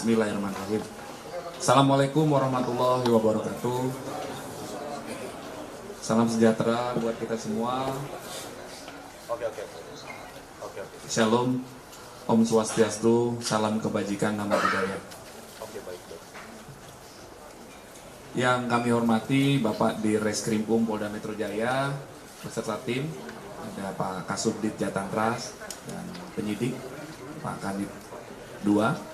Bismillahirrahmanirrahim. Assalamualaikum warahmatullahi wabarakatuh. Salam sejahtera buat kita semua. Oke. Shalom, Om Swastiastu, salam kebajikan, nama budaya. Oke, baik. Yang kami hormati Bapak di Reskrimum Polda Metro Jaya beserta tim, ada Pak Kasubdit Jatantras dan penyidik Pak Kadit 2.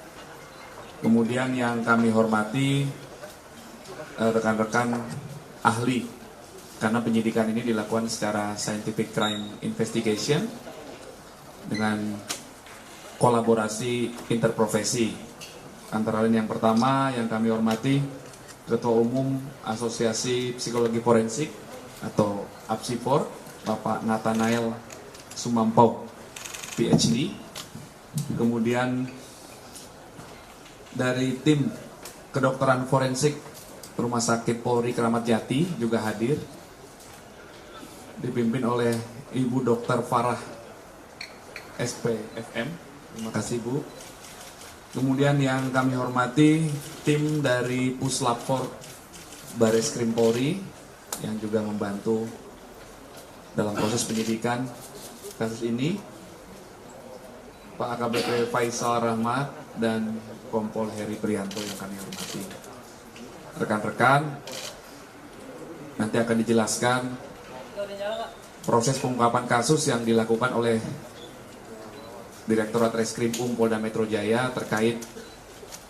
Kemudian yang kami hormati rekan-rekan ahli, karena penyidikan ini dilakukan secara scientific crime investigation dengan kolaborasi interprofesi. Antara lain yang pertama yang kami hormati Ketua Umum Asosiasi Psikologi Forensik atau APSIFOR, Bapak Nathanael Sumampau, PhD. Kemudian dari tim kedokteran forensik Rumah Sakit Polri Kramat Jati juga hadir, dipimpin oleh Ibu Dr. Farah SPFM. Terima kasih Bu. Kemudian yang kami hormati tim dari Puslap 4 Bareskrim Polri yang juga membantu dalam proses penyidikan kasus ini, Pak AKBP Faisal Rahmat dan Kompol Heri Prianto yang kami hormati. Rekan-rekan, nanti akan dijelaskan proses pengungkapan kasus yang dilakukan oleh Direktorat Reskrimum Polda Metro Jaya terkait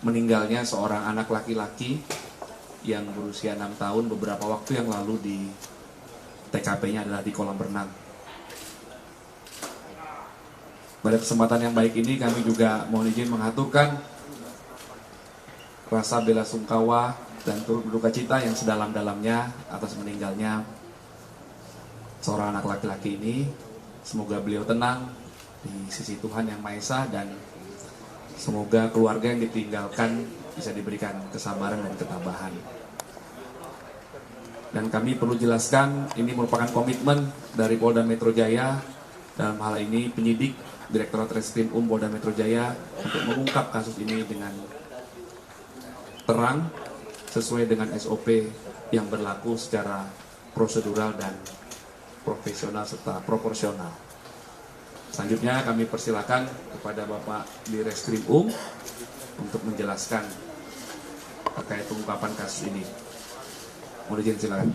meninggalnya seorang anak laki-laki yang berusia 6 tahun beberapa waktu yang lalu di TKP-nya adalah di kolam renang. Pada kesempatan yang baik ini kami juga mohon izin mengaturkan rasa bela sungkawa dan turut berduka cita yang sedalam-dalamnya atas meninggalnya seorang anak laki-laki ini. Semoga beliau tenang di sisi Tuhan Yang Maha Esa dan semoga keluarga yang ditinggalkan bisa diberikan kesabaran dan ketabahan. Dan kami perlu jelaskan, ini merupakan komitmen dari Polda Metro Jaya, dalam hal ini penyidik Direktorat Reskrimum Polda Metro Jaya, untuk mengungkap kasus ini dengan terang sesuai dengan SOP yang berlaku secara prosedural dan profesional serta proporsional. Selanjutnya kami persilakan kepada Bapak di Reskrimum untuk menjelaskan terkait pengungkapan kasus ini. Mohon izin, silakan.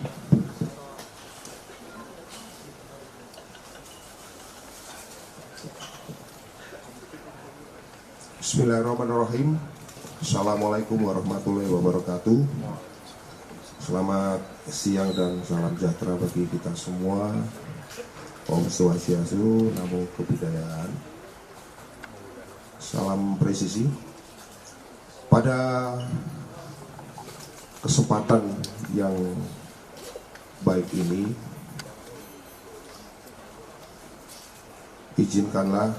Bismillahirrahmanirrahim. Assalamualaikum warahmatullahi wabarakatuh. Selamat siang dan salam sejahtera bagi kita semua. Om Swastiastu, Namo Kebudayaan. Salam presisi. Pada kesempatan yang baik ini, izinkanlah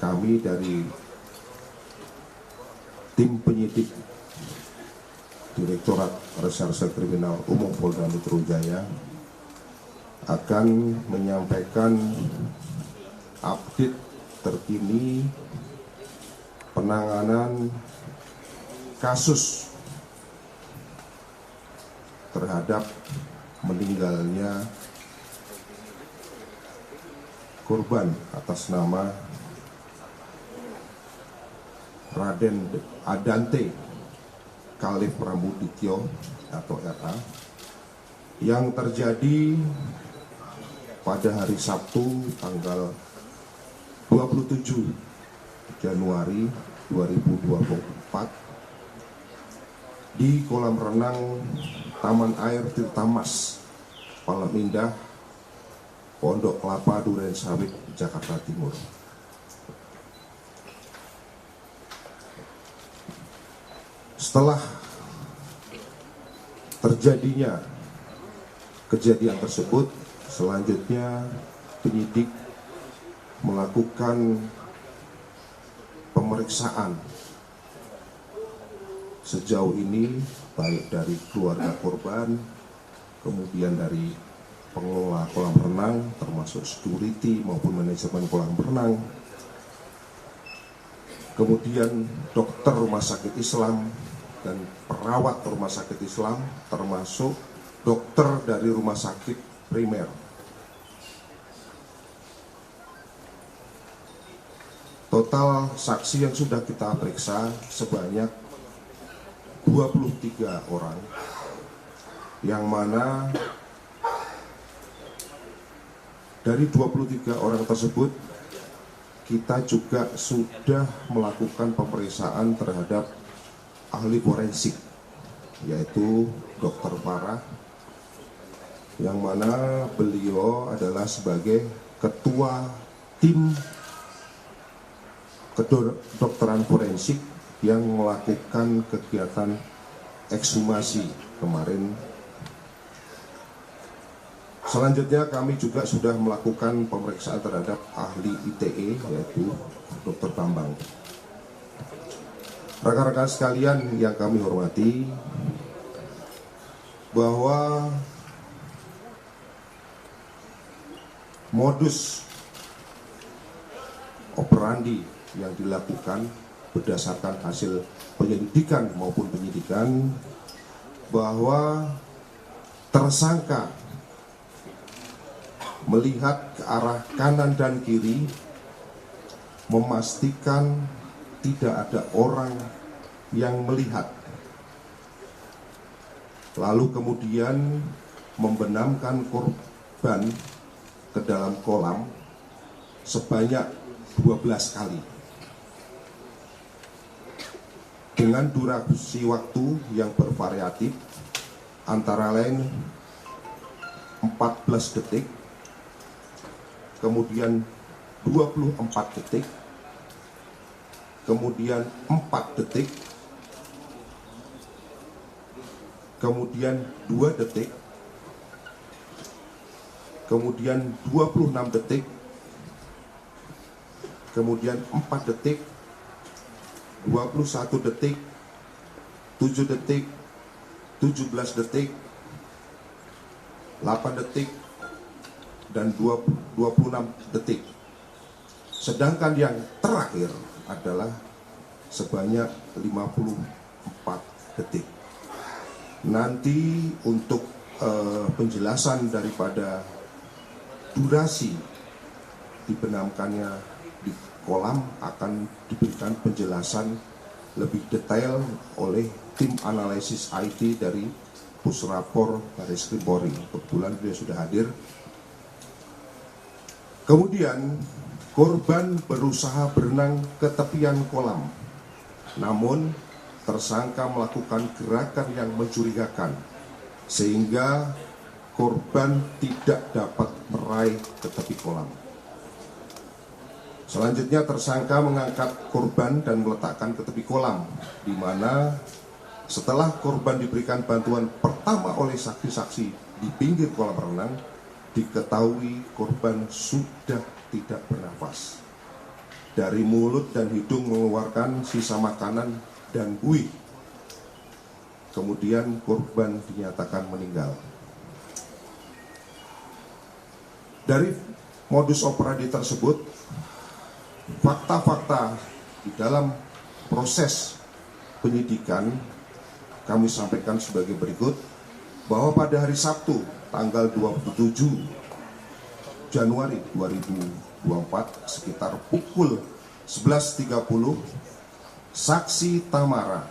kami dari tim penyidik Direktorat Reserse Kriminal Umum Polda Metro Jaya akan menyampaikan update terkini penanganan kasus terhadap meninggalnya korban atas nama Raden Adante Khalif Prambudityo atau RA yang terjadi pada hari Sabtu tanggal 27 Januari 2024 di kolam renang Taman Air Tirtamas Palam Indah, Pondok Kelapa, Duren Sawit, Jakarta Timur. Setelah terjadinya kejadian tersebut, selanjutnya penyidik melakukan pemeriksaan sejauh ini, baik dari keluarga korban, kemudian dari pengelola kolam renang, termasuk security maupun manajemen kolam renang, kemudian dokter rumah sakit Islam dan perawat rumah sakit Islam, termasuk dokter dari rumah sakit primer. Total saksi yang sudah kita periksa sebanyak 23 orang, yang mana dari 23 orang tersebut kita juga sudah melakukan pemeriksaan terhadap ahli forensik, yaitu Dr. Farah, yang mana beliau adalah sebagai ketua tim kedokteran forensik yang melakukan kegiatan ekshumasi kemarin. Selanjutnya kami juga sudah melakukan pemeriksaan terhadap ahli ITE, yaitu Dr. Bambang. Rekan-rekan sekalian yang kami hormati, bahwa modus operandi yang dilakukan berdasarkan hasil penyelidikan maupun penyidikan, bahwa tersangka melihat ke arah kanan dan kiri, memastikan tidak ada orang yang melihat, lalu kemudian membenamkan korban ke dalam kolam sebanyak 12 kali dengan durasi waktu yang bervariatif, antara lain 14 detik, kemudian 24 detik, kemudian 4 detik, kemudian 2 detik, kemudian 26 detik, kemudian 4 detik, 21 detik, 7 detik, 17 detik, 8 detik, dan 26 detik. Sedangkan yang terakhir adalah sebanyak 54 detik. Nanti untuk penjelasan daripada durasi dibenamkannya di kolam akan diberikan penjelasan lebih detail oleh tim analisis IT dari Puslapor Bareskrim Polri. Kebetulan beliau sudah hadir. Kemudian korban berusaha berenang ke tepian kolam, namun tersangka melakukan gerakan yang mencurigakan sehingga korban tidak dapat meraih ke tepi kolam. Selanjutnya tersangka mengangkat korban dan meletakkan ke tepi kolam, di mana setelah korban diberikan bantuan pertama oleh saksi-saksi di pinggir kolam renang, diketahui korban sudah tidak bernafas. Dari mulut dan hidung mengeluarkan sisa makanan dan buih. Kemudian korban dinyatakan meninggal. Dari modus operandi tersebut, fakta-fakta di dalam proses penyidikan kami sampaikan sebagai berikut, bahwa pada hari Sabtu tanggal 27 Januari 2024 sekitar pukul 11.30, saksi Tamara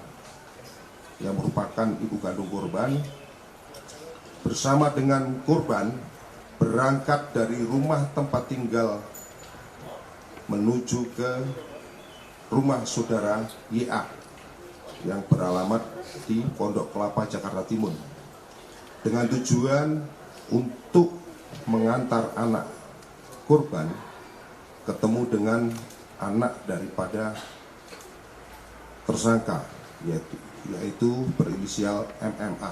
yang merupakan ibu kandung korban bersama dengan korban berangkat dari rumah tempat tinggal menuju ke rumah saudara YA yang beralamat di Pondok Kelapa, Jakarta Timur, dengan tujuan untuk mengantar anak korban ketemu dengan anak daripada tersangka, yaitu berinisial MMA.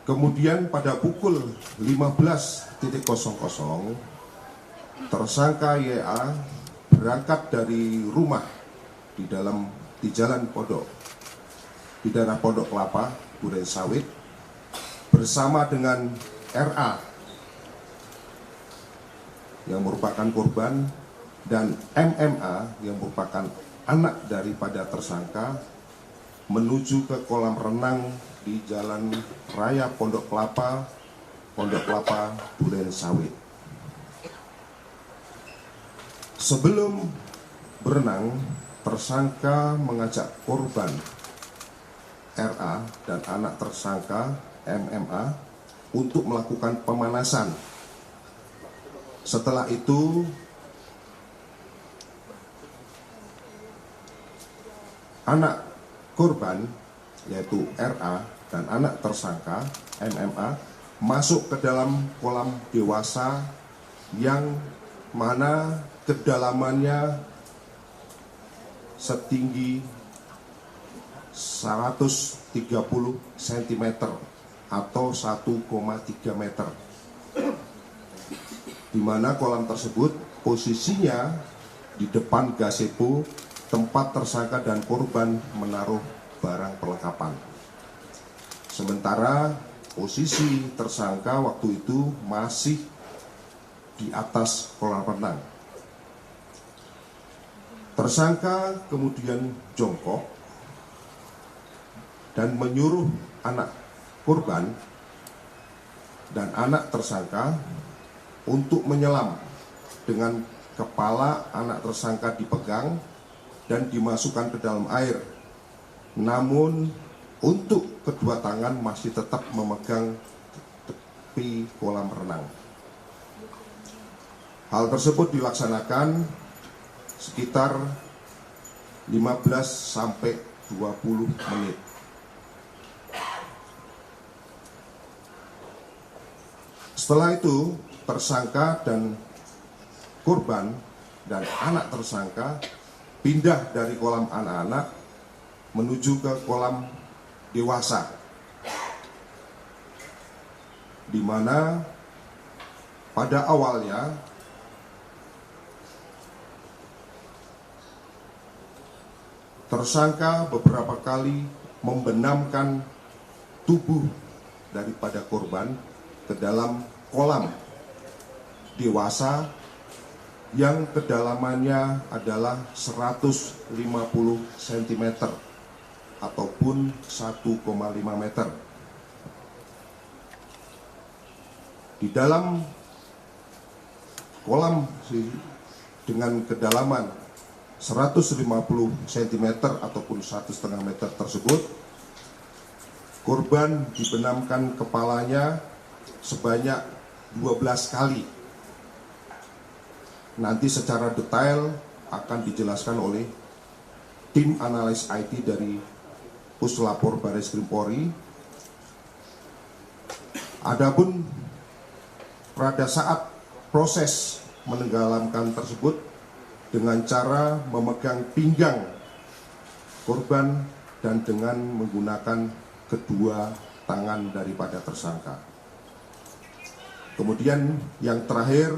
Kemudian pada pukul 15.00 tersangka YA berangkat dari rumah di Jalan Pondok, di daerah Pondok Kelapa, Duren Sawit, bersama dengan RA yang merupakan korban dan MMA yang merupakan anak daripada tersangka menuju ke kolam renang di Jalan Raya Pondok Kelapa, Duren Sawit. Sebelum berenang, tersangka mengajak korban RA dan anak tersangka MMA untuk melakukan pemanasan. Setelah itu, anak korban yaitu RA dan anak tersangka MMA masuk ke dalam kolam dewasa yang mana kedalamannya setinggi 130 cm atau 1,3 meter, di mana kolam tersebut posisinya di depan gazebo tempat tersangka dan korban menaruh barang perlengkapan. Sementara posisi tersangka waktu itu masih di atas kolam renang. Tersangka kemudian jongkok dan menyuruh anak korban dan anak tersangka untuk menyelam dengan kepala anak tersangka dipegang dan dimasukkan ke dalam air. Namun untuk kedua tangan masih tetap memegang tepi kolam renang. Hal tersebut dilaksanakan sekitar 15 sampai 20 menit. Setelah itu, tersangka dan korban dan anak tersangka pindah dari kolam anak-anak menuju ke kolam dewasa, di mana pada awalnya tersangka beberapa kali membenamkan tubuh daripada korban ke dalam kolam dewasa yang kedalamannya adalah 150 cm ataupun 1,5 meter. Di dalam kolam dengan kedalaman 150 cm ataupun 1,5 meter tersebut, korban dibenamkan kepalanya sebanyak 12 kali. Nanti secara detail akan dijelaskan oleh tim analis IT dari Puslapor Bareskrim Polri. Adapun pada saat proses menenggelamkan tersebut dengan cara memegang pinggang korban dan dengan menggunakan kedua tangan daripada tersangka. Kemudian yang terakhir,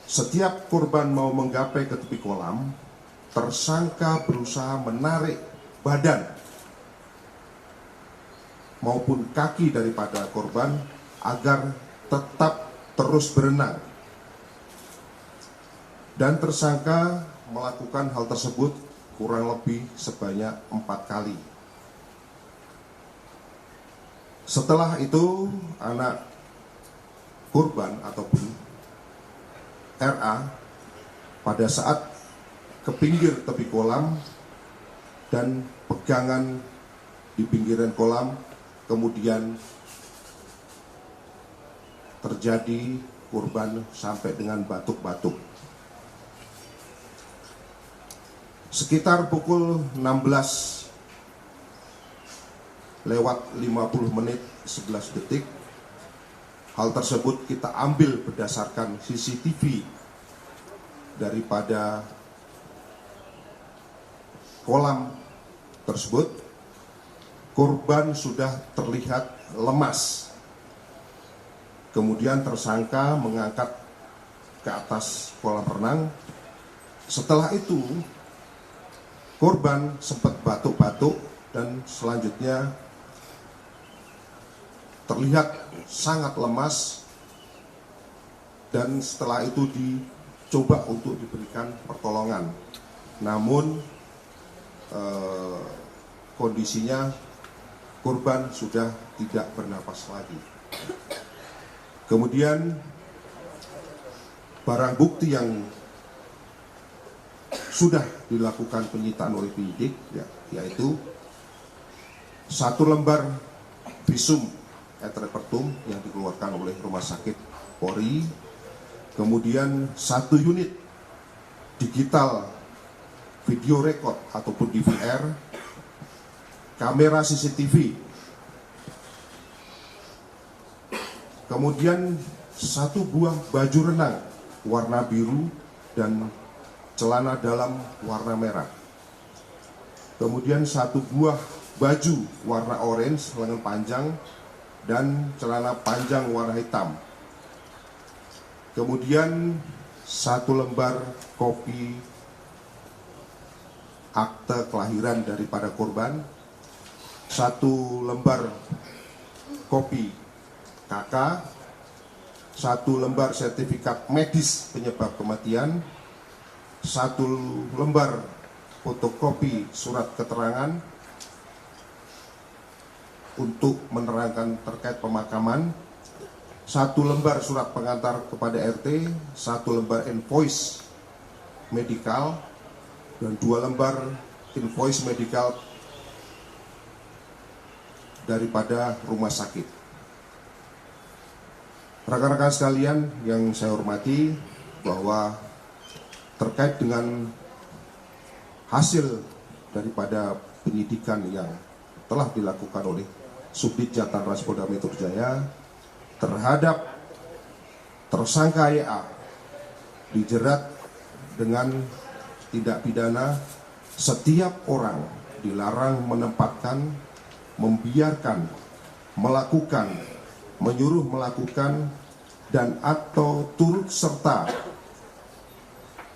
setiap korban mau menggapai ke tepi kolam, tersangka berusaha menarik badan maupun kaki daripada korban agar tetap terus berenang. Dan tersangka melakukan hal tersebut kurang lebih sebanyak 4 kali. Setelah itu, anak korban ataupun RA pada saat ke pinggir tepi kolam dan pegangan di pinggiran kolam, kemudian terjadi korban sampai dengan batuk-batuk. Sekitar pukul 16:50 menit 11 detik, hal tersebut kita ambil berdasarkan CCTV daripada kolam tersebut. Korban sudah terlihat lemas. Kemudian tersangka mengangkat ke atas kolam renang. Setelah itu, korban sempat batuk-batuk dan selanjutnya terlihat sangat lemas dan setelah itu dicoba untuk diberikan pertolongan. Namun kondisinya korban sudah tidak bernapas lagi. Kemudian barang bukti yang sudah dilakukan penyitaan oleh penyidik, yaitu 1 lembar visum et repertum yang dikeluarkan oleh Rumah Sakit Polri, kemudian 1 unit digital video record ataupun DVR, kamera CCTV, kemudian 1 buah baju renang warna biru dan celana dalam warna merah, kemudian 1 buah baju warna orange lengan panjang dan celana panjang warna hitam, kemudian 1 lembar kopi akte kelahiran daripada korban, 1 lembar kopi KK, 1 lembar sertifikat medis penyebab kematian, 1 lembar fotokopi surat keterangan untuk menerangkan terkait pemakaman, 1 lembar surat pengantar kepada RT, 1 lembar invoice medikal, dan 2 lembar invoice medikal daripada rumah sakit. Rekan-rekan sekalian yang saya hormati, bahwa terkait dengan hasil daripada penyidikan yang telah dilakukan oleh Subdit Jatanras Polda Metro Jaya terhadap tersangka YA dijerat dengan tindak pidana setiap orang dilarang menempatkan, membiarkan, melakukan, menyuruh melakukan, dan atau turut serta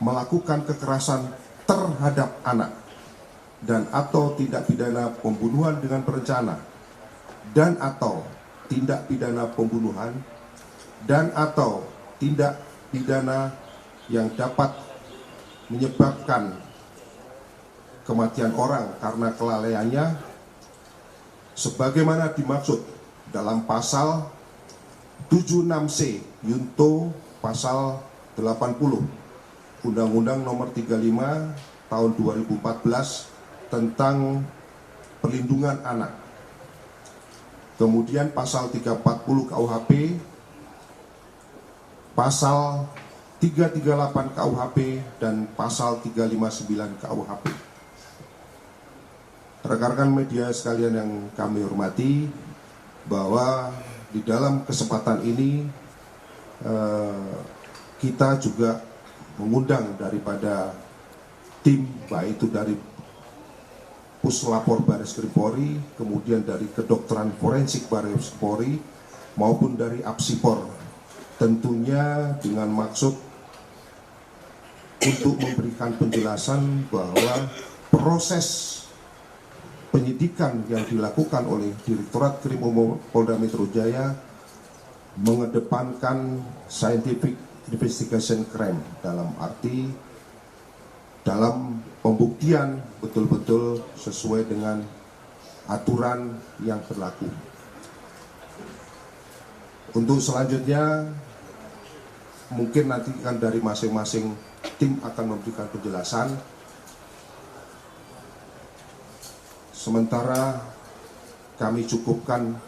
melakukan kekerasan terhadap anak, dan atau tindak pidana pembunuhan dengan berencana, dan atau tindak pidana pembunuhan, dan atau tindak pidana yang dapat menyebabkan kematian orang karena kelalaiannya, sebagaimana dimaksud dalam pasal 76C Yunto pasal 80 Undang-Undang Nomor 35 Tahun 2014 tentang Perlindungan Anak. Kemudian pasal 340 KUHP, pasal 338 KUHP, dan pasal 359 KUHP. Rekan-rekan media sekalian yang kami hormati, bahwa di dalam kesempatan ini kita juga mengundang daripada tim, baik itu dari Puslapor Bareskrim Polri, kemudian dari Kedokteran Forensik Bareskrim Polri, maupun dari Apsipor, tentunya dengan maksud untuk memberikan penjelasan bahwa proses penyidikan yang dilakukan oleh Direktorat Krim Umum Polda Metro Jaya mengedepankan scientific investigation crime, dalam arti dalam pembuktian betul-betul sesuai dengan aturan yang berlaku. Untuk selanjutnya mungkin nanti kan dari masing-masing tim akan memberikan penjelasan. Sementara kami cukupkan,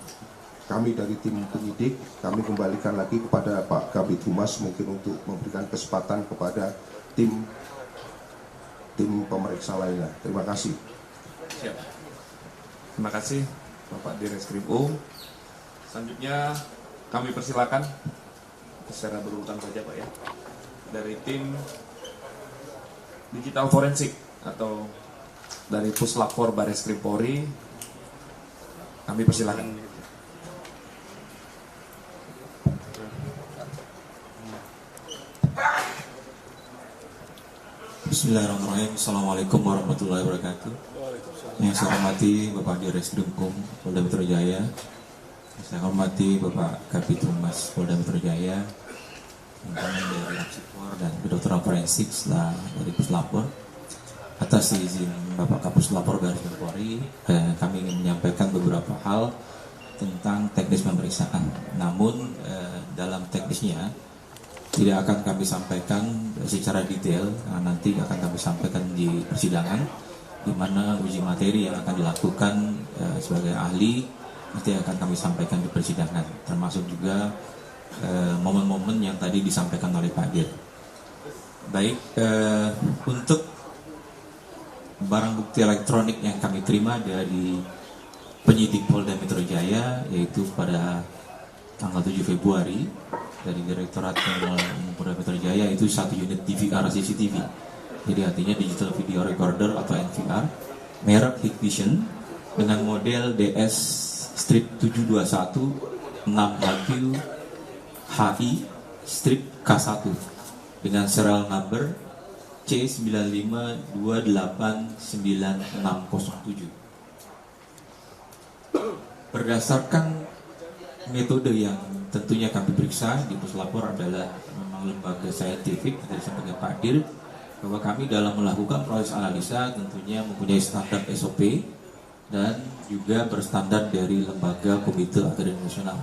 kami dari tim penyidik, kami kembalikan lagi kepada Pak Kabid Humas mungkin untuk memberikan kesempatan kepada tim pemeriksa lainnya. Terima kasih. Siap. Terima kasih Bapak Direskrim Um. Selanjutnya kami persilakan secara berurutan saja Pak ya, dari tim digital forensik atau dari Puslapor Bareskrim Polri, kami persilakan. Bismillahirrahmanirrahim. Assalamualaikum warahmatullahi wabarakatuh. Yang saya hormati Bapak Direskrim Polda Metro Jaya, saya hormati Bapak Kabid Humas Polda Metro Jaya, teman-teman dari Apsifor dan kedokteran forensik setelah dari Puslapor. Atas izin Bapak Kapuslapor Baris Krim Polri, kami ingin menyampaikan beberapa hal tentang teknis pemeriksaan. Namun dalam teknisnya tidak akan kami sampaikan secara detail, karena nanti akan kami sampaikan di persidangan, di mana uji materi yang akan dilakukan sebagai ahli nanti akan kami sampaikan di persidangan, termasuk juga momen-momen yang tadi disampaikan oleh Pak Dir. Baik, untuk barang bukti elektronik yang kami terima dari penyidik Polda Metro Jaya, yaitu pada tanggal 7 Februari dari Direktorat Kriminal Umum Polda Metro Jaya, itu 1 unit DVR CCTV. Jadi artinya Digital Video Recorder atau NVR, merek Hikvision dengan model DS strip 721 6HQ HI strip K1 dengan serial number C95289607. Berdasarkan metode yang tentunya kami periksa di Puslapor adalah memang lembaga saintifik, dari sampaikan Pak Dir, bahwa kami dalam melakukan proses analisa tentunya mempunyai standar SOP dan juga berstandar dari lembaga Komite Akademi Nasional.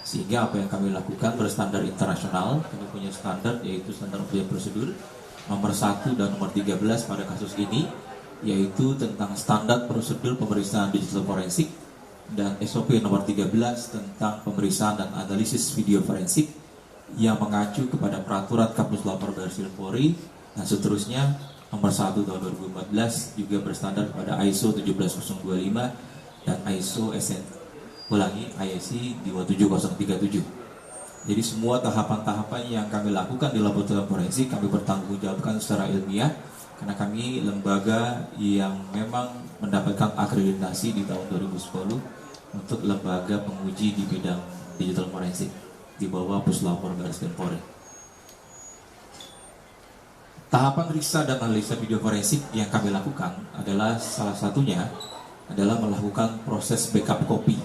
Sehingga apa yang kami lakukan berstandar internasional, kami punya standar yaitu standar prosedur nomor 1 dan nomor 13 pada kasus ini, yaitu tentang standar prosedur pemeriksaan digital forensik, dan SOP nomor 13 tentang pemeriksaan dan analisis video forensik yang mengacu kepada peraturan Kapuslapor Baris Krim Polri, dan seterusnya nomor 1 tahun 2014 juga berstandar pada ISO 17025 dan ISO IEC 27037. Jadi semua tahapan-tahapan yang kami lakukan di laboratorium forensik kami bertanggungjawabkan secara ilmiah, karena kami lembaga yang memang mendapatkan akreditasi di tahun 2010 untuk lembaga penguji di bidang digital forensik di bawah Puslapor Baris Krim Polri. Tahapan periksa dan analisa video forensik yang kami lakukan adalah salah satunya adalah melakukan proses backup copy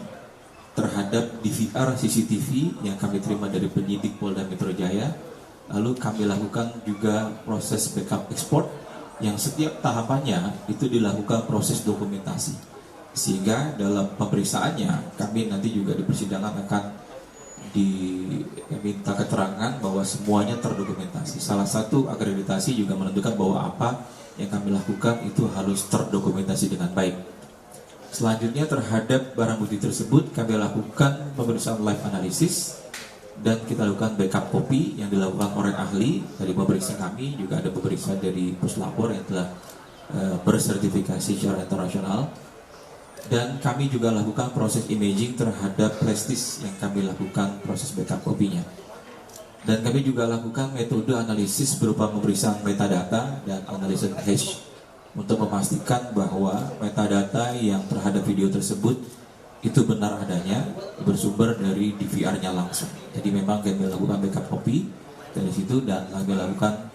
terhadap DVR CCTV yang kami terima dari penyidik Polda Metro Jaya. Lalu kami lakukan juga proses backup export yang setiap tahapannya itu dilakukan proses dokumentasi, sehingga dalam pemeriksaannya kami nanti juga di persidangan akan diminta keterangan bahwa semuanya terdokumentasi. Salah satu akreditasi juga menentukan bahwa apa yang kami lakukan itu harus terdokumentasi dengan baik. Selanjutnya terhadap barang bukti tersebut kami lakukan pemeriksaan live analysis dan kita lakukan backup copy yang dilakukan oleh ahli dari pemeriksaan kami, juga ada pemeriksaan dari Puslapor yang telah bersertifikasi secara internasional, dan kami juga lakukan proses imaging terhadap flash disk yang kami lakukan proses backup copy-nya. Dan kami juga lakukan metode analisis berupa pemeriksaan metadata dan analisis hash untuk memastikan bahwa metadata yang terhadap video tersebut itu benar adanya, bersumber dari DVR-nya langsung. Jadi memang kami lakukan backup copy dari situ dan kami lakukan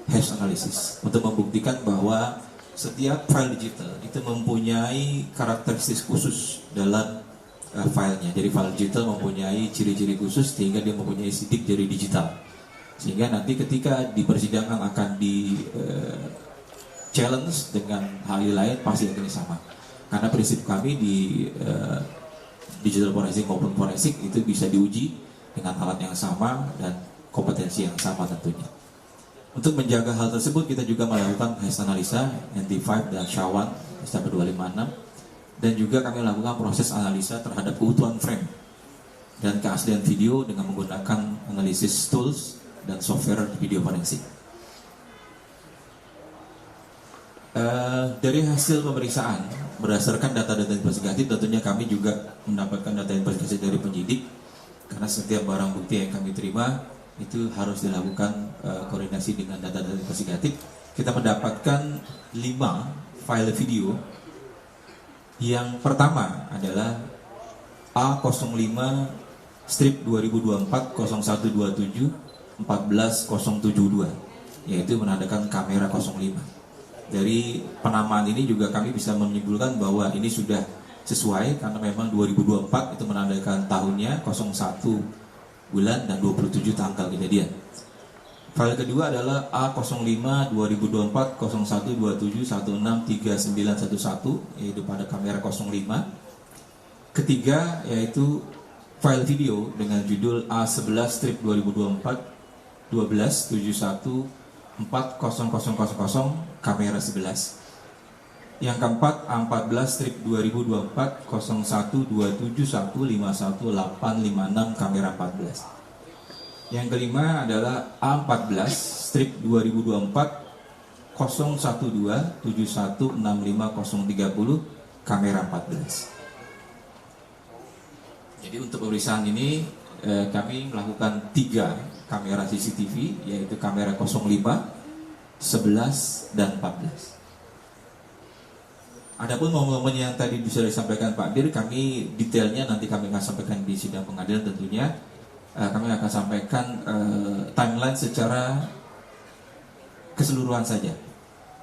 hash analysis untuk membuktikan bahwa setiap file digital itu mempunyai karakteristik khusus dalam filenya. Jadi file digital mempunyai ciri-ciri khusus sehingga dia mempunyai sidik jari digital. Sehingga nanti ketika di persidangan akan di challenge dengan hal lain pasti akan sama. Karena prinsip kami di digital forensik maupun forensik itu bisa diuji dengan alat yang sama dan kompetensi yang sama tentunya. Untuk menjaga hal tersebut kita juga melakukan hash analisa NT5 dan SHA-1 ST256, dan juga kami lakukan proses analisa terhadap keutuhan frame dan keaslian video dengan menggunakan analisis tools dan software video forensik. Dari hasil pemeriksaan berdasarkan data-data investigatif, tentunya kami juga mendapatkan data investigatif dari penyidik, karena setiap barang bukti yang kami terima itu harus dilakukan koordinasi dengan data-data investigatif. Kita mendapatkan 5 file video. Yang pertama adalah A05 strip 2024 0127 14072, yaitu menandakan kamera 05. Dari penamaan ini juga kami bisa menyimpulkan bahwa ini sudah sesuai, karena memang 2024 itu menandakan tahunnya, 01 bulan dan 27 tanggal kejadian. File kedua adalah A05 2024 0127 163911, yaitu pada kamera 05. Ketiga yaitu file video dengan judul A11 strip 2024 12 71 40000 kamera 11. Yang keempat A14 strip 2024 01 271 51 856 kamera 14. Yang kelima adalah A14 strip 2024 012 71 65030 kamera 14. Jadi untuk pemeriksaan ini kami melakukan 3 kamera CCTV, yaitu kamera 05, 11 dan 14. Adapun momen-momen yang tadi bisa disampaikan Pak Dir, kami detailnya nanti kami akan sampaikan di sidang pengadilan tentunya. Kami akan sampaikan timeline secara keseluruhan saja.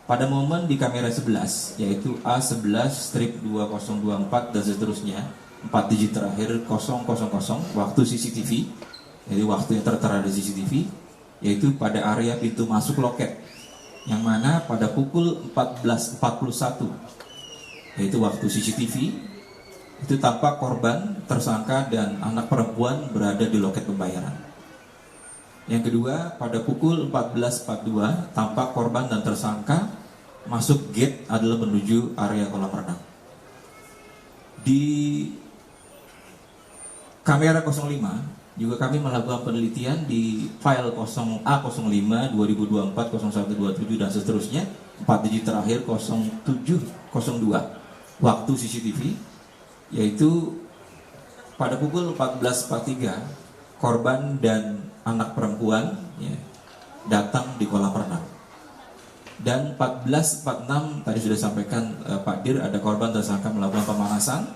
Pada momen di kamera 11, yaitu A11 strip 2024 dan seterusnya, 4 digit terakhir 000 waktu CCTV, jadi waktu yang tertera di CCTV, yaitu pada area pintu masuk loket, yang mana pada pukul 14.41, yaitu waktu CCTV, itu tampak korban, tersangka, dan anak perempuan berada di loket pembayaran. Yang kedua, pada pukul 14.42, tampak korban dan tersangka masuk gate adalah menuju area kolam renang. Di kamera 05 juga kami melakukan penelitian di file A05 2024 0127 dan seterusnya, 4 digit terakhir 0702 waktu CCTV, yaitu pada pukul 14.43 korban dan anak perempuan datang di kolam renang. Dan 14.46 tadi sudah sampaikan Pak Dir, ada korban tersangka melakukan pemanasan.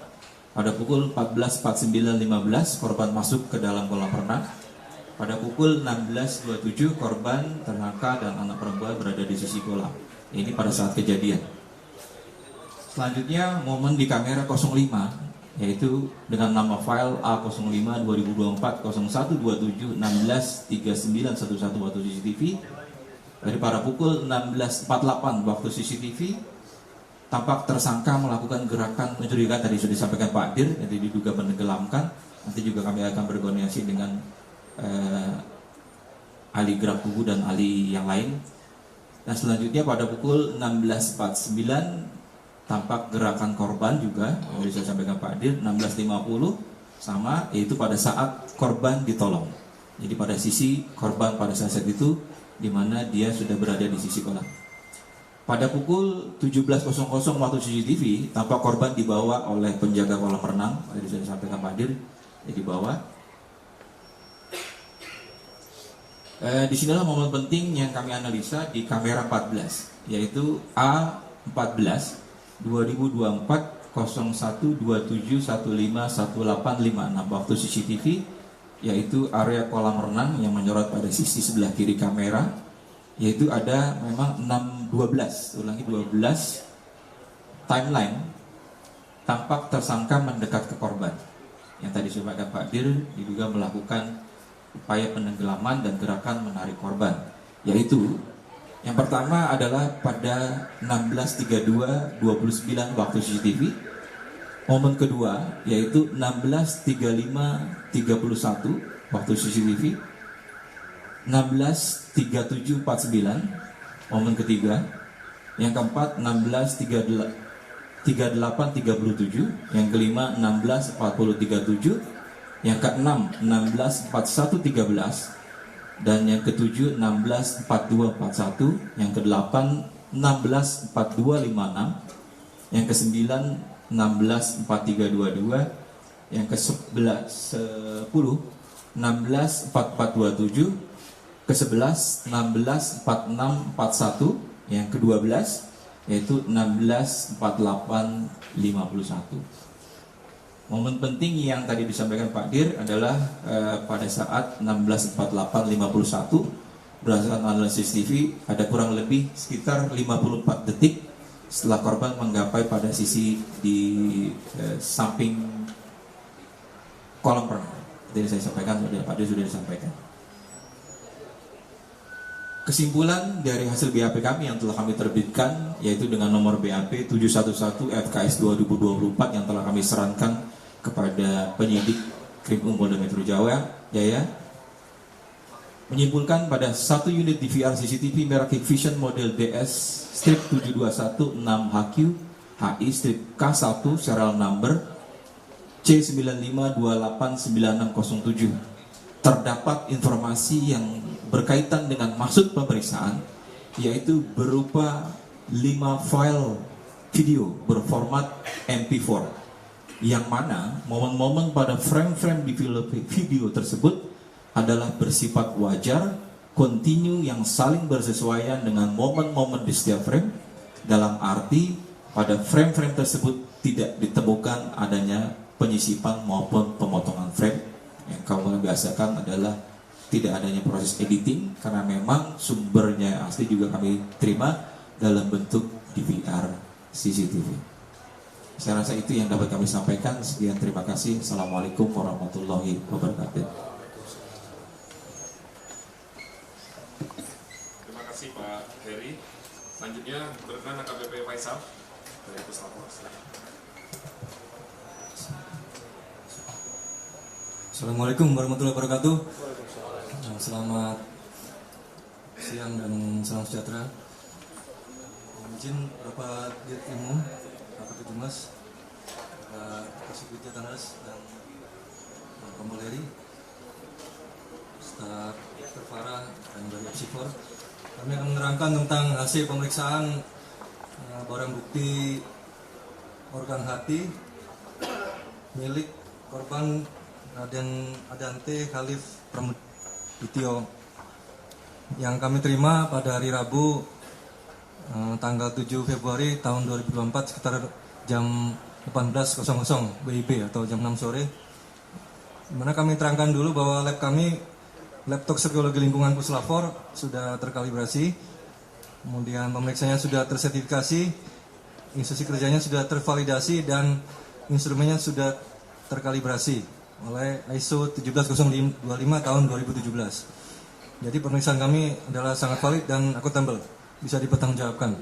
Pada pukul 14.49.15 korban masuk ke dalam kolam renang. Pada pukul 16.27 korban, tersangka, dan anak perempuan berada di sisi kolam. Ini pada saat kejadian. Selanjutnya momen di kamera 05, yaitu dengan nama file A05 2024 0127 16 3911 waktu CCTV. Dari pada pukul 16.48 waktu CCTV, tampak tersangka melakukan gerakan mencurigakan, tadi sudah disampaikan Pak Dir, jadi diduga menenggelamkan. Nanti juga kami akan berkoordinasi dengan ahli gerak tubuh dan ahli yang lain. Dan selanjutnya pada pukul 16.49 tampak gerakan korban juga, yang saya sampaikan Pak Dir. 16.50 sama, yaitu pada saat korban ditolong. Jadi pada sisi korban pada saat itu, di mana dia sudah berada di sisi kolam. Pada pukul 17.00 waktu CCTV, tampak korban dibawa oleh penjaga kolam renang, tadi saya sampaikan Pak Dir, dibawa. Di sinilah momen penting yang kami analisa di kamera 14, yaitu A14 2024 0127 15 1856 waktu CCTV, yaitu area kolam renang yang menyorot pada sisi sebelah kiri kamera, yaitu ada memang 12 timeline tampak tersangka mendekat ke korban. Yang tadi sampaikan Pak Dir, diduga melakukan upaya penenggelaman dan gerakan menarik korban, yaitu yang pertama adalah pada 16.32 29 waktu CCTV. Momen kedua yaitu 16.35 31 waktu CCTV. 16.37 49 momen ketiga. Yang keempat 16.38 37. Yang kelima 16.40 37. Yang keenam 16.41 13. Dan yang ketujuh 16.42 41, yang kedelapan 16.42 56, yang kesembilan 16.43 22, yang ke-11 10 16.44 27, ke-11 16.46 41, yang ke-12 yaitu 16.48 51. Momen penting yang tadi disampaikan Pak Dir adalah pada saat 16.48 51, berdasarkan analisis CCTV ada kurang lebih sekitar 54 detik setelah korban menggapai pada sisi di samping kolam renang. Tadi saya sampaikan, Pak Dir sudah disampaikan. Kesimpulan dari hasil BAP kami yang telah kami terbitkan, yaitu dengan nomor BAP 711 FKS 2024 yang telah kami serankan kepada penyidik Krimum Polda Metro Jaya, menyimpulkan pada satu unit DVR CCTV merek Hikvision model DS strip 7216HQ HI strip K1 serial number C95289607 terdapat informasi yang berkaitan dengan maksud pemeriksaan, yaitu berupa 5 file video berformat MP4, yang mana momen-momen pada frame-frame di video tersebut adalah bersifat wajar, kontinu yang saling bersesuaian dengan momen-momen di setiap frame, dalam arti pada frame-frame tersebut tidak ditemukan adanya penyisipan maupun pemotongan frame. Yang kami biasakan adalah tidak adanya proses editing, karena memang sumbernya asli juga kami terima dalam bentuk DVR CCTV. Saya rasa itu yang dapat kami sampaikan. Sekian, terima kasih. Assalamualaikum warahmatullahi wabarakatuh. Terima kasih Pak Heri. Selanjutnya berkenan AKBP Faisal dari Puslapor. Assalamualaikum warahmatullahi wabarakatuh. Selamat siang dan salam sejahtera. Izin Bapak Dirjen Umum, Bapak Ketumas, Bapak Kasubdit Jatanas dan Kompol Heri, staf Dr. Farah dan dari Apsifor. Kami akan menerangkan tentang hasil pemeriksaan barang bukti organ hati milik korban Raden Adante Khalif Pramudityo yang kami terima pada hari Rabu tanggal 7 Februari tahun 2024 sekitar jam 18.00 WIB atau jam 6 sore. Dimana kami terangkan dulu bahwa lab kami, lab toksikologi lingkungan Puslapor, sudah terkalibrasi, kemudian pemeriksaannya sudah tersertifikasi, instruksi kerjanya sudah tervalidasi, dan instrumennya sudah terkalibrasi oleh ISO 17025 tahun 2017. Jadi pemeriksaan kami adalah sangat valid dan akuntabel, bisa dipertanggungjawabkan.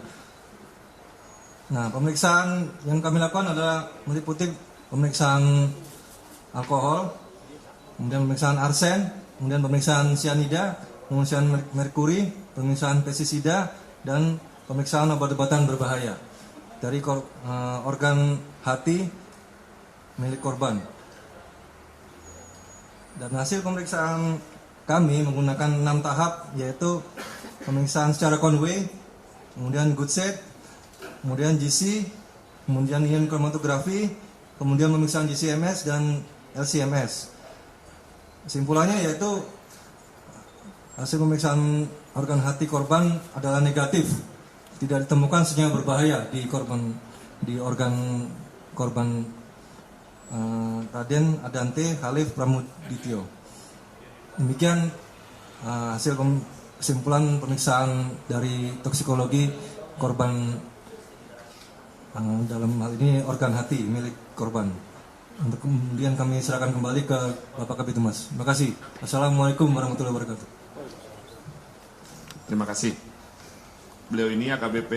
Nah, pemeriksaan yang kami lakukan adalah meliputi pemeriksaan alkohol, kemudian pemeriksaan arsen, kemudian pemeriksaan cyanida, pemeriksaan merkuri, pemeriksaan pestisida, dan pemeriksaan obat-obatan berbahaya dari organ hati milik korban. Dan hasil pemeriksaan kami menggunakan 6 tahap, yaitu pemeriksaan secara conway, kemudian good set, kemudian GC, kemudian ion kromatografi, kemudian pemeriksaan GCMS dan LCMS. Kesimpulannya yaitu hasil pemeriksaan organ hati korban adalah negatif, tidak ditemukan senyawa berbahaya di organ korban Raden Adante Khalif Pramudityo. Demikian hasil kesimpulan pemeriksaan dari toksikologi korban, dalam hal ini organ hati milik korban. Untuk kemudian kami serahkan kembali ke Bapak Kabid Humas. Terima kasih. Assalamualaikum warahmatullahi wabarakatuh. Terima kasih. Beliau ini AKBP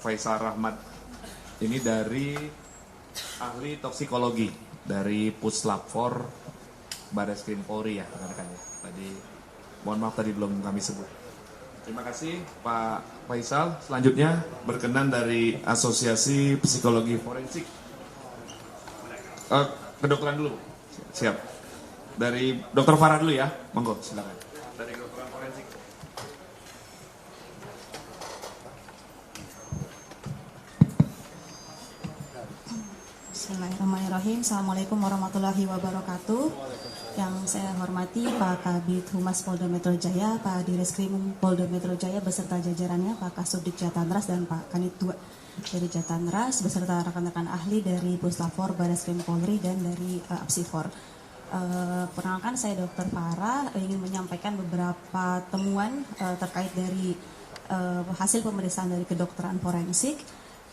Faisal Rahmat. Ini dari ahli toksikologi dari Puslapor Bareskrim Polri ya rekan-rekan ya. Tadi mohon maaf tadi belum kami sebut. Terima kasih Pak Faisal. Selanjutnya berkenan dari Asosiasi Psikologi Forensik. Kedokteran dulu. Siap. Dari Dr. Farah dulu ya. Monggo silakan. Dari kedokteran forensik. Bismillahirrahmanirrahim. Assalamualaikum warahmatullahi wabarakatuh. Yang saya hormati Pak Kabid Humas Polda Metro Jaya, Pak Direskrim Polda Metro Jaya beserta jajarannya, Pak Kasubdit Jatanras dan Pak Kanit 2 dari Jatanras beserta rekan-rekan ahli dari Puslapor, Bareskrim Polri dan dari Apsifor. Perkenalkan, saya Dr. Farah, ingin menyampaikan beberapa temuan terkait dari hasil pemeriksaan dari kedokteran forensik.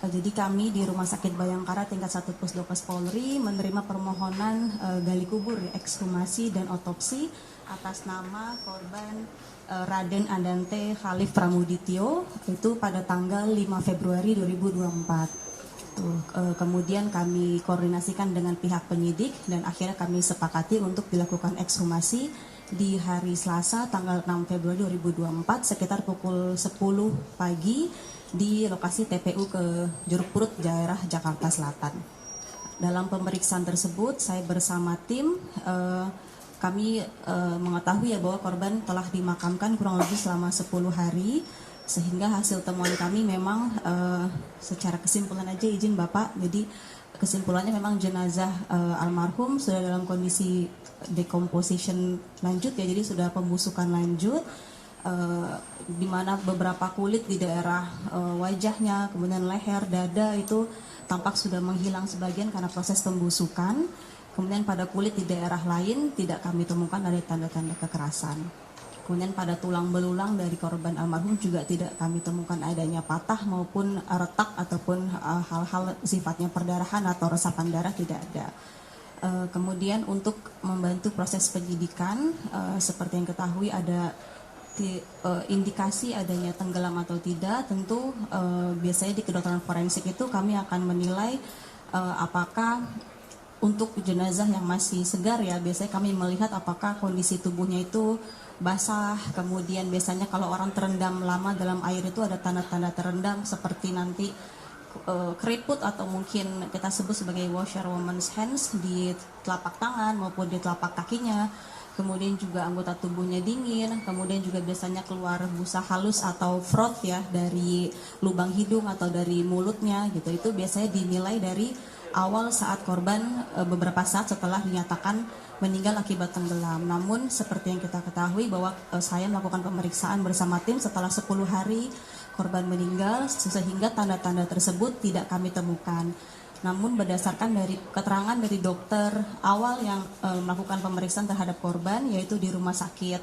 Jadi kami di Rumah Sakit Bayangkara tingkat 1 Pusdokes Polri menerima permohonan gali kubur, ekshumasi dan otopsi atas nama korban Raden Andante Khalif Pramudityo itu pada tanggal 5 Februari 2024. Kemudian kami koordinasikan dengan pihak penyidik dan akhirnya kami sepakati untuk dilakukan ekshumasi di hari Selasa tanggal 6 Februari 2024 sekitar pukul 10 pagi di lokasi TPU ke Juruk Purut, daerah Jakarta Selatan. Dalam pemeriksaan tersebut, saya bersama tim kami mengetahui ya bahwa korban telah dimakamkan kurang lebih selama 10 hari, sehingga hasil temuan kami memang secara kesimpulan aja izin Bapak, jadi kesimpulannya memang jenazah almarhum sudah dalam kondisi decomposition lanjut ya, jadi sudah pembusukan lanjut. Di mana beberapa kulit di daerah wajahnya, kemudian leher, dada itu tampak sudah menghilang sebagian karena proses pembusukan. Kemudian pada kulit di daerah lain tidak kami temukan ada tanda-tanda kekerasan. Kemudian pada tulang belulang dari korban almarhum juga tidak kami temukan adanya patah maupun retak ataupun hal-hal sifatnya perdarahan atau resapan darah, tidak ada. Kemudian untuk membantu proses penyidikan, seperti yang ketahui ada indikasi adanya tenggelam atau tidak, tentu biasanya di kedokteran forensik itu kami akan menilai apakah untuk jenazah yang masih segar ya, biasanya kami melihat apakah kondisi tubuhnya itu basah, kemudian biasanya kalau orang terendam lama dalam air itu ada tanda-tanda terendam seperti nanti keriput atau mungkin kita sebut sebagai washerwoman's hands di telapak tangan maupun di telapak kakinya. Kemudian juga anggota tubuhnya dingin, kemudian juga biasanya keluar busa halus atau froth ya dari lubang hidung atau dari mulutnya gitu. Itu biasanya dinilai dari awal saat korban beberapa saat setelah dinyatakan meninggal akibat tenggelam. Namun seperti yang kita ketahui bahwa saya melakukan pemeriksaan bersama tim setelah 10 hari korban meninggal sehingga tanda-tanda tersebut tidak kami temukan. Namun berdasarkan dari keterangan dari dokter awal yang melakukan pemeriksaan terhadap korban, yaitu di Rumah Sakit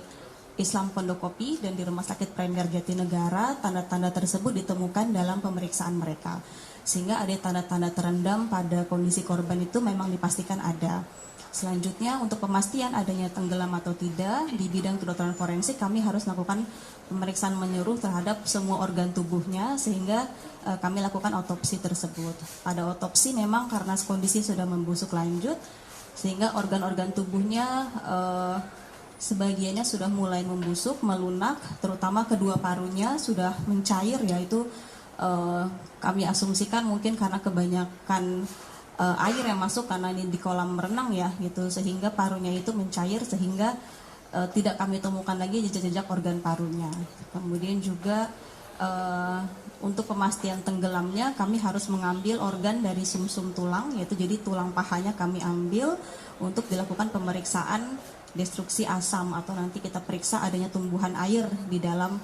Islam Pondokopi dan di Rumah Sakit Premier Jatinegara, tanda-tanda tersebut ditemukan dalam pemeriksaan mereka. Sehingga ada tanda-tanda terendam pada kondisi korban itu memang dipastikan ada. Selanjutnya untuk pemastian adanya tenggelam atau tidak, di bidang kedokteran forensik kami harus melakukan pemeriksaan menyeluruh terhadap semua organ tubuhnya sehingga kami lakukan otopsi tersebut. Pada otopsi memang karena kondisi sudah membusuk lanjut sehingga organ-organ tubuhnya sebagiannya sudah mulai membusuk, melunak, terutama kedua parunya sudah mencair, yaitu kami asumsikan mungkin karena kebanyakan air yang masuk karena ini di kolam renang ya gitu, sehingga parunya itu mencair sehingga tidak kami temukan lagi jejak-jejak organ parunya. Kemudian juga untuk pemastian tenggelamnya kami harus mengambil organ dari sumsum tulang, yaitu jadi tulang pahanya kami ambil untuk dilakukan pemeriksaan destruksi asam atau nanti kita periksa adanya tumbuhan air di dalam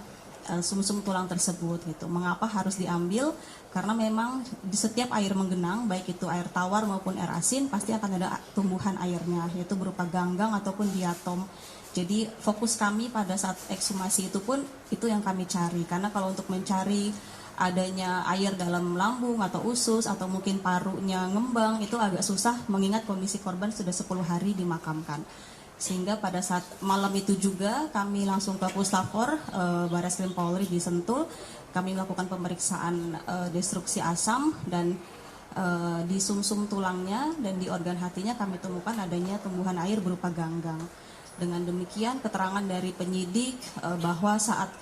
sumsum tulang tersebut gitu. Mengapa harus diambil? Karena memang di setiap air menggenang, baik itu air tawar maupun air asin, pasti akan ada tumbuhan airnya, yaitu berupa ganggang ataupun diatom. Jadi fokus kami pada saat ekshumasi itu pun itu yang kami cari. Karena kalau untuk mencari adanya air dalam lambung atau usus atau mungkin parunya ngembang itu agak susah mengingat kondisi korban sudah 10 hari dimakamkan. Sehingga pada saat malam itu juga kami langsung ke Puslapor Bareskrim Polri di Sentul. Kami melakukan pemeriksaan destruksi asam dan di sumsum tulangnya dan di organ hatinya kami temukan adanya tumbuhan air berupa ganggang. Dengan demikian keterangan dari penyidik bahwa saat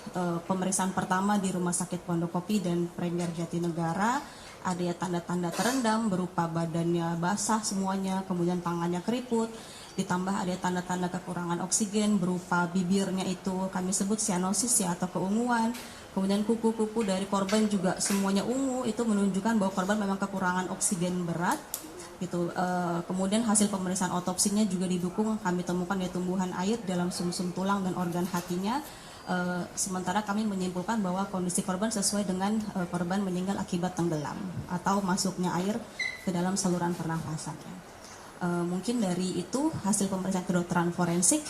pemeriksaan pertama di Rumah Sakit Pondokopi dan Premier Jatinegara ada tanda-tanda terendam berupa badannya basah semuanya, kemudian tangannya keriput, ditambah ada tanda-tanda kekurangan oksigen berupa bibirnya itu kami sebut cyanosis ya atau keunguan, kemudian kuku-kuku dari korban juga semuanya ungu, itu menunjukkan bahwa korban memang kekurangan oksigen berat gitu. Kemudian hasil pemeriksaan otopsinya juga didukung kami temukan ya tumbuhan air dalam sumsum tulang dan organ hatinya. Sementara kami menyimpulkan bahwa kondisi korban sesuai dengan korban meninggal akibat tenggelam atau masuknya air ke dalam saluran pernafasan. Mungkin dari itu hasil pemeriksaan kedokteran forensik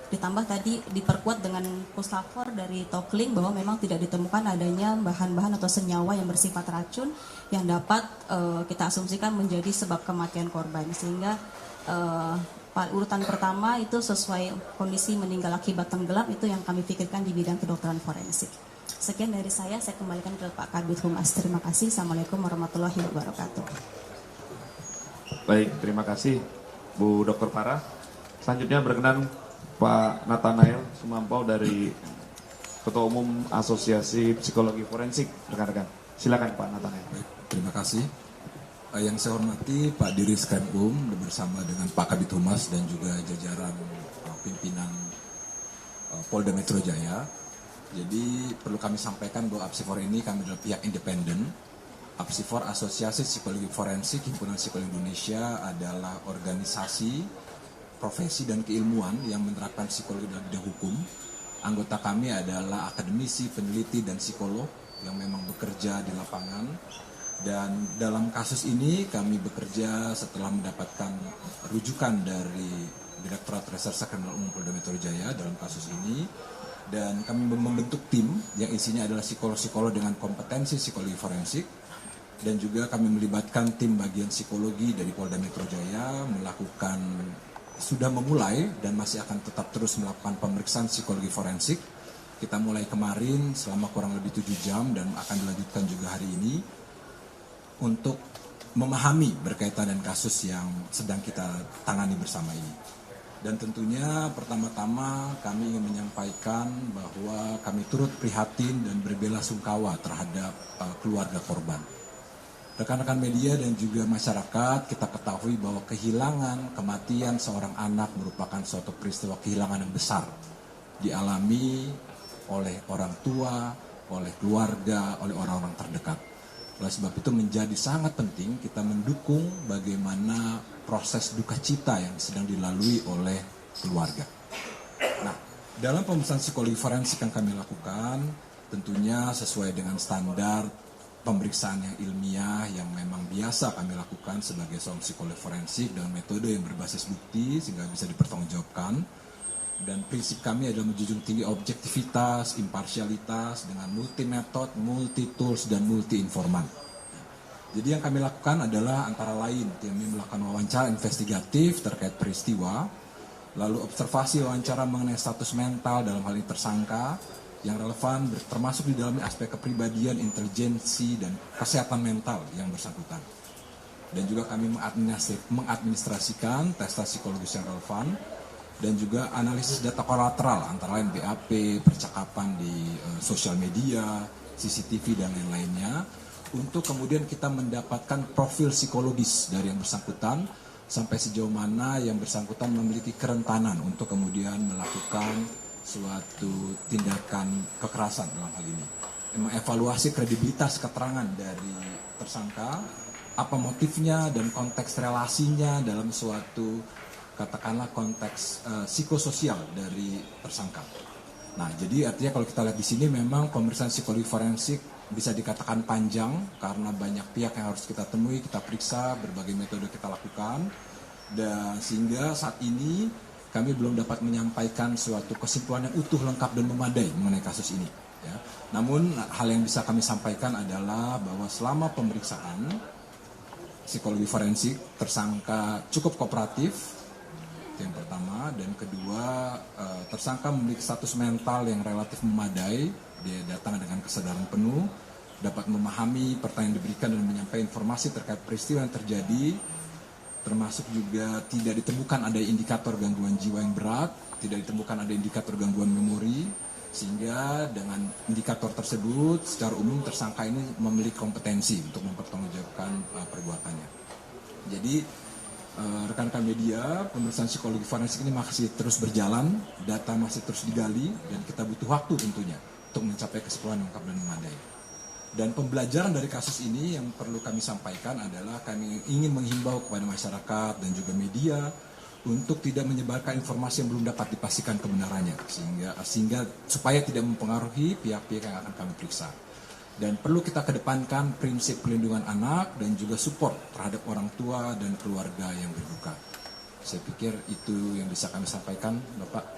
Ditambah tadi diperkuat dengan puslapor dari Tokling bahwa memang tidak ditemukan adanya bahan-bahan atau senyawa yang bersifat racun yang dapat kita asumsikan menjadi sebab kematian korban. Sehingga urutan pertama itu sesuai kondisi meninggal akibat tenggelam, itu yang kami pikirkan di bidang kedokteran forensik. Sekian dari saya kembalikan ke Pak Kabid Humas. Terima kasih. Assalamualaikum warahmatullahi wabarakatuh. Baik, terima kasih Bu Dr. Farah. Selanjutnya berkenan Pak Nathanael Sumampau dari Ketua Umum Asosiasi Psikologi Forensik. Rekan-rekan, silakan Pak Nathanael. Baik, terima kasih. Yang saya hormati Pak Diris Krimum bersama dengan Pak Kabid Humas dan juga jajaran pimpinan Polda Metro Jaya. Jadi perlu kami sampaikan bahwa APSIFOR ini kami adalah pihak independen. APSIFOR Asosiasi Psikologi Forensik Himpunan Psikologi Indonesia adalah organisasi profesi dan keilmuan yang menerapkan psikologi dalam bidang hukum. Anggota kami adalah akademisi, peneliti, dan psikolog yang memang bekerja di lapangan. Dan dalam kasus ini kami bekerja setelah mendapatkan rujukan dari Direktorat Reserse Kriminal Umum Polda Metro Jaya dalam kasus ini. Dan kami membentuk tim yang isinya adalah psikolog-psikolog dengan kompetensi psikologi forensik. Dan juga kami melibatkan tim bagian psikologi dari Polda Metro Jaya sudah memulai dan masih akan tetap terus melakukan pemeriksaan psikologi forensik. Kita mulai kemarin selama kurang lebih 7 jam dan akan dilanjutkan juga hari ini untuk memahami berkaitan dengan kasus yang sedang kita tangani bersama ini. Dan tentunya pertama-tama kami ingin menyampaikan bahwa kami turut prihatin dan berbelasungkawa terhadap keluarga korban. Rekan-rekan media dan juga masyarakat, kita ketahui bahwa kehilangan, kematian seorang anak merupakan suatu peristiwa kehilangan yang besar. Dialami oleh orang tua, oleh keluarga, oleh orang-orang terdekat. Oleh sebab itu menjadi sangat penting kita mendukung bagaimana proses duka cita yang sedang dilalui oleh keluarga. Nah, dalam pemeriksaan psikologi forensik yang kami lakukan, tentunya sesuai dengan standar pemeriksaan yang ilmiah yang memang biasa kami lakukan sebagai seorang psikolog forensik dengan metode yang berbasis bukti sehingga bisa dipertanggungjawabkan. Dan prinsip kami adalah menjunjung tinggi objektivitas, imparsialitas dengan multi metode, multi tools dan multi informan. Jadi yang kami lakukan adalah antara lain kami melakukan wawancara investigatif terkait peristiwa, lalu observasi wawancara mengenai status mental dalam hal ini tersangka yang relevan termasuk di dalamnya aspek kepribadian, intelijensi, dan kesehatan mental yang bersangkutan. Dan juga kami mengadministrasikan tes psikologis yang relevan dan juga analisis data kolateral antara lain BAP, percakapan di sosial media, CCTV, dan lain-lainnya untuk kemudian kita mendapatkan profil psikologis dari yang bersangkutan sampai sejauh mana yang bersangkutan memiliki kerentanan untuk kemudian melakukan suatu tindakan kekerasan dalam hal ini. Mengevaluasi kredibilitas keterangan dari tersangka, apa motifnya dan konteks relasinya dalam suatu katakanlah konteks psikososial dari tersangka. Nah, jadi artinya kalau kita lihat di sini memang pemeriksaan psikologi forensik bisa dikatakan panjang karena banyak pihak yang harus kita temui, kita periksa, berbagai metode kita lakukan, dan sehingga saat ini kami belum dapat menyampaikan suatu kesimpulan yang utuh, lengkap, dan memadai mengenai kasus ini. Ya. Namun hal yang bisa kami sampaikan adalah bahwa selama pemeriksaan psikologi forensik tersangka cukup kooperatif, itu yang pertama, dan kedua tersangka memiliki status mental yang relatif memadai, dia datang dengan kesadaran penuh, dapat memahami pertanyaan yang diberikan dan menyampaikan informasi terkait peristiwa yang terjadi. Termasuk juga tidak ditemukan ada indikator gangguan jiwa yang berat, tidak ditemukan ada indikator gangguan memori, sehingga dengan indikator tersebut secara umum tersangka ini memiliki kompetensi untuk mempertanggungjawabkan perbuatannya. Jadi rekan-rekan media, pemeriksaan psikologi forensik ini masih terus berjalan, data masih terus digali, dan kita butuh waktu tentunya untuk mencapai kesimpulan lengkap dan memadai. Dan pembelajaran dari kasus ini yang perlu kami sampaikan adalah kami ingin menghimbau kepada masyarakat dan juga media untuk tidak menyebarkan informasi yang belum dapat dipastikan kebenarannya sehingga supaya tidak mempengaruhi pihak-pihak yang akan kami periksa. Dan perlu kita kedepankan prinsip perlindungan anak dan juga support terhadap orang tua dan keluarga yang berduka. Saya pikir itu yang bisa kami sampaikan, Bapak.